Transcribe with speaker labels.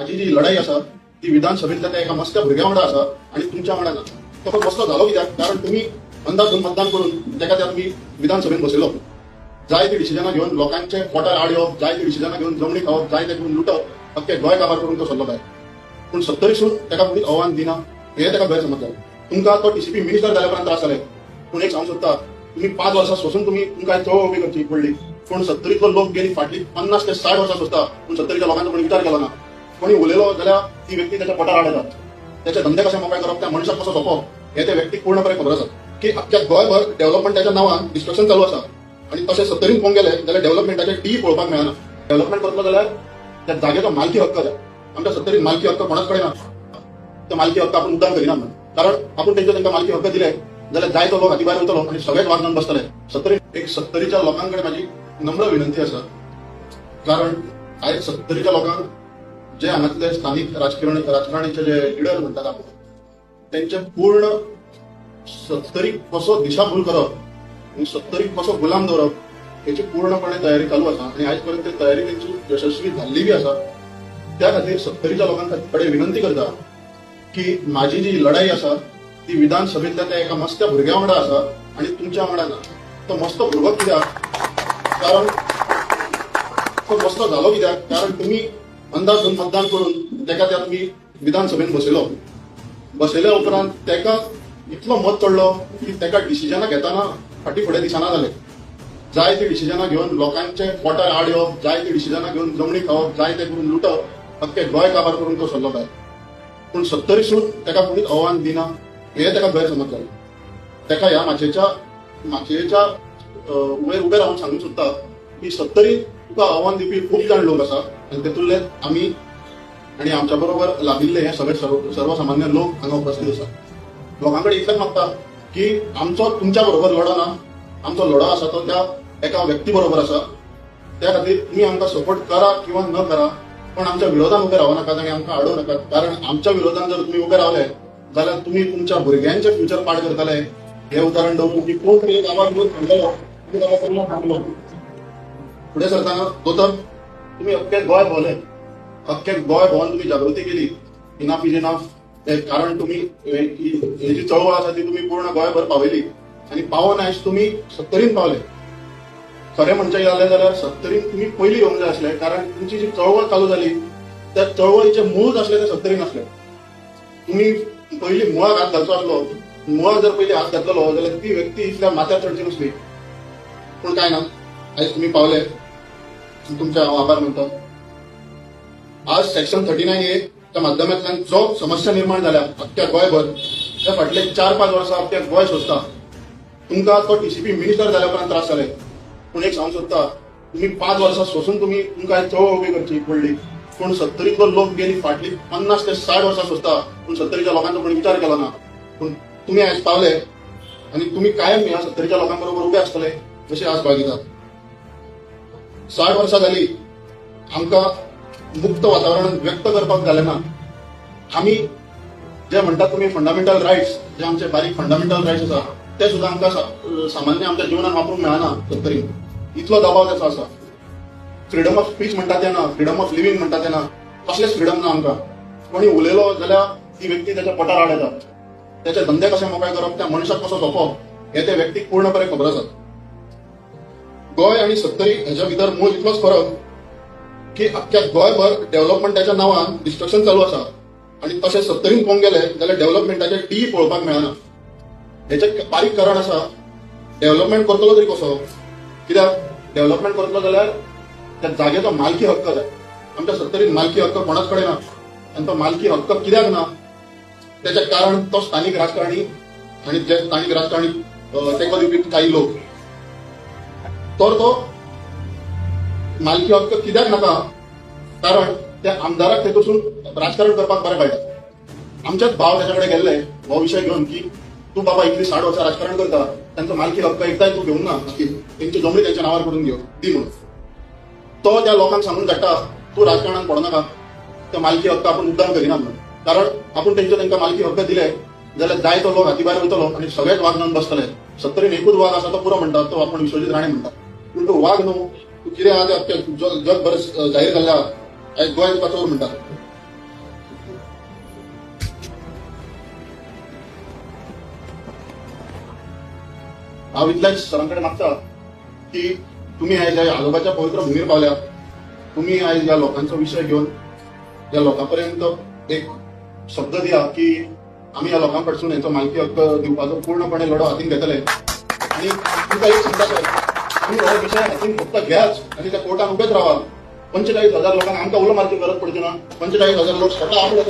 Speaker 1: माझी जी लढाई असा ती विधानसभेतल्या त्या एका मस्त्या भुरग्या वांगडा असा आणि तुमच्या वांगडा ना. तो पण मस्त झालो कित्याक कारण तुम्ही अंदाज मतदान करून त्या तुम्ही विधानसभेत बसयलो. जाय ती डिसिजनां घेऊन लोकांचे पोटार आड येवप, जाय ती डिसिजनां घेऊन जमणी खावप, जाय ते करून लुटप, अख्खे गोंय काबार करून तो सरलो काय. पूण 70 ताका कोणी आव्हान दिना हे ताका गैरसमज जालो. तुमकां तो टीसीपी मिनिस्टर जाल्या उपरांत त्रास जाले. पूण एक सांगूंक सोदता, तुम्ही 5 वर्सां सोसून तुमकां चळवळ उबी करची पडली. पूण 70 लोक गेली फाटली 50 ते 60 वर्सां सोंसता. पूण 70 लोकांचो कोणी विचार केलो ना. कोणी उलयलो जाल्यार ती व्यक्ती त्याच्या पोटार आड येता. त्याचे धंदे कशे मोकळे करप, त्या मनशाक कसो सोंपोवप हे त्या व्यक्तीक पूर्णपणे खबर आसा की अख्ख्या गोंयभर डेव्हलपमेंटाच्या नांवान डिस्ट्रक्शन चालू आसा. आणि तशें 70 पळोवंक गेले जाल्यार डेव्हलपमेंटाचे टी पळोवपाक मेळना. डेव्हलपमेंट करतलो जाल्यार त्या जागेचो मालकी हक्क जाय. आमच्या 70 मालकी हक्क कोणाच कडेन ना. तो मालकी हक्क आपण मुद्दाम करिना म्हणून, कारण आपण तांकां मालकी हक्क दिले जाल्यार जाय तो लोक हाती भायर वयतलो आणि सगळेच वागून बसतले. 70 लोकांकडे माझी नम्र विनंती आसा, कारण आयज 70 लोकांक जे हांगातले स्थानिक राजकारणीचे जे लिडर म्हणटात आपण त्यांचे पूर्ण 70 कसो दिशाभूल करप आणि 70 कसो गुलाम दवरप याची पूर्णपणे तयारी चालू आसा. आणि आयज पर्यंत ती तयारी त्यांची यशस्वी झाल्ली बी आसा. त्या खातीर 70 लोकांकडे विनंती करता की माझी जी लढाई आसा ती विधानसभेतल्या त्या एका मस्त्या भुरग्या वांगडा आसा आणि तुमच्या वांगडा ना. तो मस्त भुरगो कित्याक, कारण तो मस्त झालो कित्याक कारण तुम्ही अंदाज घेवन मतदान करून त्या तुम्ही विधानसभेत बसयल्या उपरांत त्याका इतलो मत चडलो की त्याका डिसिजनां घेताना फाटी फुडें दिसना जाले. जाय ती डिसिजनां घेऊन लोकांचे पोटार आड येवप, जाय ती डिसिजनां घेऊन जमणी खावप, जाय ते करून लुटप, अख्खे गोंय काबार करून तो सरलो काय. पूण 70 ताका कोणीच आव्हान दिना हे ताका गैरसमज जालो. ताका ह्या माचयेच्या वयर उबे रावन सांगूंक सोदता की 70 तुका आव्हान दिवपी खूब जाण लोक आसा आणि तेतूंतले आमी आणि आमच्या बरोबर लाभिल्ले हे सगळे सर्वसामान्य लोक हांगा उपस्थित आसा. लोकांकडे इतलेंच मागता की आमचो तुमच्या बरोबर लढो ना, आमचो लढो आसा तो त्या एका व्यक्ती बरोबर आसा. त्या खातीर तुम्ही आमकां सपोर्ट करा किंवा न करा, पण आमच्या विरोधान उबे रावू नाकात आणि आमकां आडोवं नाकात. कारण आमच्या विरोधान जर तुम्ही उबे रावले जाल्यार तुम्ही तुमच्या भुरग्यांचे फ्युचर पाड करतले हे उदाहरण दवरून की कोण तरी गांवांत येवन थांबलो फुडें सरताना दोतोर तुम्ही अख्खे गोंय भोंवले, अख्खे गोंय भोंवन तुम्ही जागृती केली. Enough is enough. कारण तुम्ही ही जी चळवळ आसा ती तुम्ही पूर्ण गोंयभर पावयली आणि पावोन आयज तुम्ही 70 पावले. खरें म्हणचें जालें जाल्यार 70 तुम्ही पयलीं येवंक जाय आसलें, कारण तुमची जी चळवळ चालू जाली त्या चळवळीचे मूळ आसले ते 70 आसले. तुम्ही पयलीं मुळाक हात घालचो आसलो, मुळाक जर पयलीं हात घातलो जाल्यार ती व्यक्ती इतल्या माथ्यार चडची नसली. पूण काय ना, आयज तुम्ही पावले, तुमचे हांव आभार मानता. आज सेक्शन 39A च्या माध्यमांतल्यान जो समस्या निर्माण जाल्या अख्ख्या गोंयभर त्या फाटले 4-5 वर्सां अख्ख्या गोंय सोंसता. तुमकां तो टीसीपी मिनिस्टर जाल्या उपरांत त्रास जाले. पूण एक सांगूंक सोदता, तुम्ही 5 वर्सां सोसून तुमकां चळवळ उबी करची पडली. पूण 70 लोक गेली फाटली 50 ते 60 वर्सां सोंसता. पूण 70 लोकांचो कोणी विचार केलो ना. पूण तुम्ही आयज पावले आणि तुम्ही कायम ह्या 70 लोकांबरोबर उबे आसतले जशें आज बाळगितात. 60 वर्सां जाली आमकां मुक्त वातावरण व्यक्त करपाक जालें ना. आमी जे म्हणटात तुम्ही फंडामेंटल रायट्स, जे आमचे बारीक फंडामेंटल रायट्स आसा ते सुद्दां आमकां सामान्य आमच्या जिवनात वापरूंक मेळना. 70 इतलो दबाव त्याचो आसा. फ्रीडम ऑफ स्पीच म्हणटात तें ना, फ्रीडम ऑफ लिव्हिंग म्हणटात तें ना, कसलेच फ्रीडम ना आमकां. कोणी उलयलो जाल्यार ती व्यक्ती त्याच्या पोटार आड येता. त्याचे धंदे कशे मोकळे करप, त्या मनशाक कसो सोंपोवप हे त्या व्यक्तीक पूर्णपणे खबर आसा. गोंय आणि 70 हेच्या भितर मूळ इतलोच फरक की अख्ख्या गोंयभर डेव्हलपमेंटाच्या नांवान डिस्ट्रक्शन चालू आसा आणि तशें 70 पळोवंक गेले जाल्यार डेव्हलपमेंटाचे टी पळोवपाक मेळना. हेचें बारीक कारण आसा, डेव्हलपमेंट करतलो तरी कसो. कित्याक डेव्हलपमेंट करतलो जाल्यार त्या जागेचो मालकी हक्क जाय. आमच्या 70 मालकी हक्क कोणाच कडेन ना. आणि तो मालकी हक्क कित्याक ना त्याचे कारण तो स्थानिक राजकारणी आणि जे स्थानिक राजकारणी तेको दिवपी काही लोक. तर तो मालकी हक्क कित्याक नाका, कारण त्या आमदाराक तेतून राजकारण करपाक बरें कळटा. आमचेच भाव त्याच्याकडे गेल्ले हो विषय घेवन की तू बाबा इतली 60 वर्सां राजकारण करता, त्यांचा मालकी हक्क एकदाय तू घेऊन ना, त्यांची जमणी त्यांच्या नावार करून घेऊ दी म्हणून. तो त्या लोकांक सांगून काडटा तू राजकारणात पडो नाका, तो मालकी हक्क आपण मुद्दाम करिना म्हणून. कारण आपण तांकां मालकी हक्क दिले जाल्यार जाय तो लोक हाती भायर वयतलो आणि सगळेच वाघ जावन बसतले. 70 एकूच वाघ आसा तो पुरो म्हणटा, तो आपण विश्वजीत राणे म्हणटा. पूण तो वाघ न्हू, तू कितें आहा जगभर जाहीर जाल्ल्या आयज गोंय तुका चोर म्हणटा. हांव इतलेच सरांकडे मागता की तुम्ही आयज ह्या आजोबाच्या पवित्र भूमीर पावल्या, तुम्ही आयज ह्या लोकांचो विषय घेऊन ह्या लोकांपर्यंत एक शब्द दिया की आम्ही ह्या लोकां कडसून हेंचो माहिती हक्क दिवपाचो पूर्णपणे लढो हातीन घेतले. आणि तुमकां एक सांगता तुम्ही हो विषय हातीन फक्त घ्याच आणि त्या कोर्टान उबेच रावा. 45,000 लोकांना आमकां उलो मारची गरज पडची ना. 45,000 लोक स्वतः आपले